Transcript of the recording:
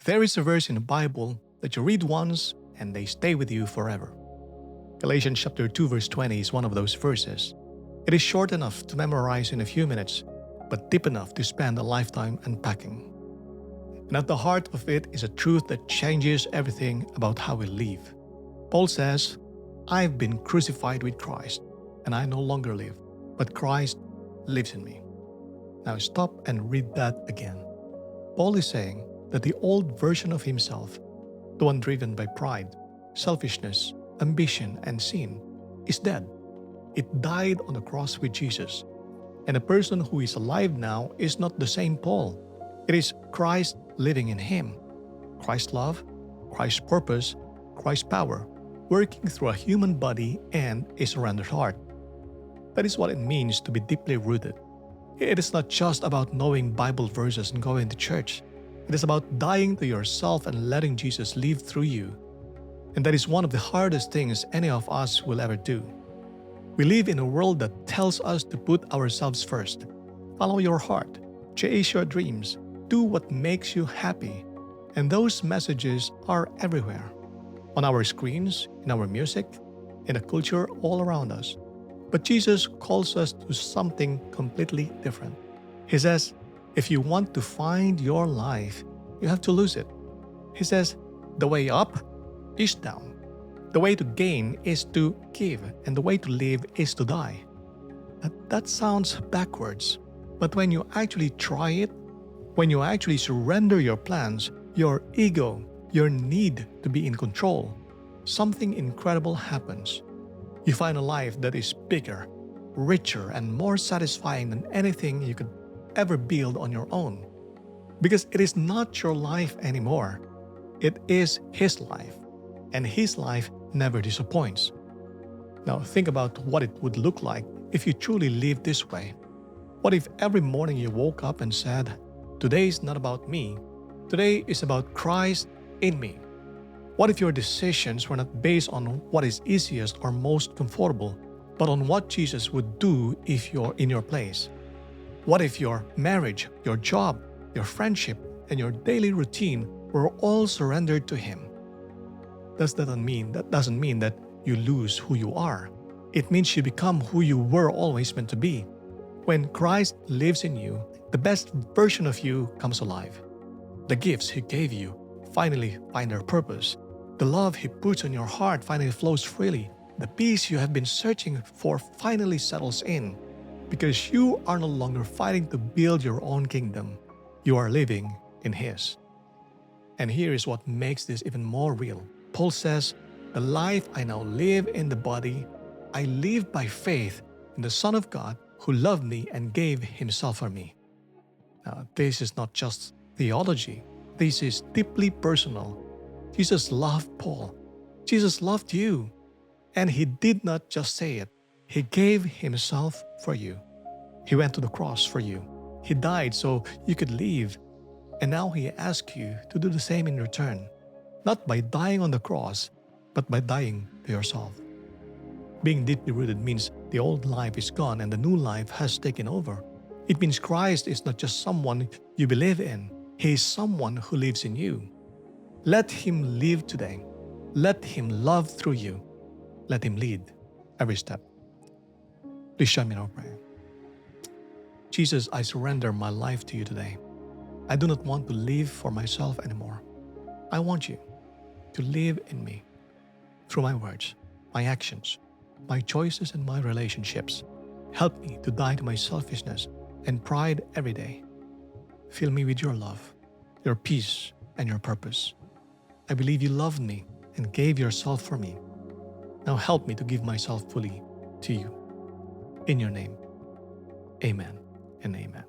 There is a verse in the Bible that you read once and they stay with you forever. Galatians chapter 2 verse 20 is one of those verses. It is short enough to memorize in a few minutes, but deep enough to spend a lifetime unpacking. And at the heart of it is a truth that changes everything about how we live. Paul says, "I've been crucified with Christ, and I no longer live, but Christ lives in me." Now stop and read that again. Paul is saying that the old version of himself, the one driven by pride, selfishness, ambition, and sin, is dead. It died on the cross with Jesus. And the person who is alive now is not the same Paul. It is Christ living in him. Christ's love, Christ's purpose, Christ's power, working through a human body and a surrendered heart. That is what it means to be deeply rooted. It is not just about knowing Bible verses and going to church. It is about dying to yourself and letting Jesus live through you. And that is one of the hardest things any of us will ever do. We live in a world that tells us to put ourselves first. Follow your heart, chase your dreams, do what makes you happy. And those messages are everywhere. On our screens, in our music, in the culture all around us. But Jesus calls us to something completely different. He says, if you want to find your life, you have to lose it. He says, the way up is down. The way to gain is to give, and the way to live is to die. That sounds backwards, but when you actually try it, when you actually surrender your plans, your ego, your need to be in control, something incredible happens. You find a life that is bigger, richer, and more satisfying than anything you could ever build on your own. Because it is not your life anymore. It is His life, and His life never disappoints. Now think about what it would look like if you truly lived this way. What if every morning you woke up and said, "Today is not about me. Today is about Christ in me." What if your decisions were not based on what is easiest or most comfortable, but on what Jesus would do if you're in your place? What if your marriage, your job, your friendship, and your daily routine were all surrendered to Him? That doesn't mean that you lose who you are. It means you become who you were always meant to be. When Christ lives in you, the best version of you comes alive. The gifts He gave you finally find their purpose. The love He puts on your heart finally flows freely. The peace you have been searching for finally settles in. Because you are no longer fighting to build your own kingdom. You are living in His. And here is what makes this even more real. Paul says, "The life I now live in the body, I live by faith in the Son of God who loved me and gave Himself for me." Now, this is not just theology. This is deeply personal. Jesus loved Paul. Jesus loved you. And He did not just say it. He gave Himself for you. He went to the cross for you. He died so you could live. And now He asks you to do the same in return. Not by dying on the cross, but by dying to yourself. Being deeply rooted means the old life is gone and the new life has taken over. It means Christ is not just someone you believe in. He is someone who lives in you. Let Him live today. Let Him love through you. Let Him lead every step. Please join me in our prayer. Jesus, I surrender my life to You today. I do not want to live for myself anymore. I want You to live in me through my words, my actions, my choices, and my relationships. Help me to die to my selfishness and pride every day. Fill me with Your love, Your peace, and Your purpose. I believe You loved me and gave Yourself for me. Now help me to give myself fully to You. In Your name, amen and amen.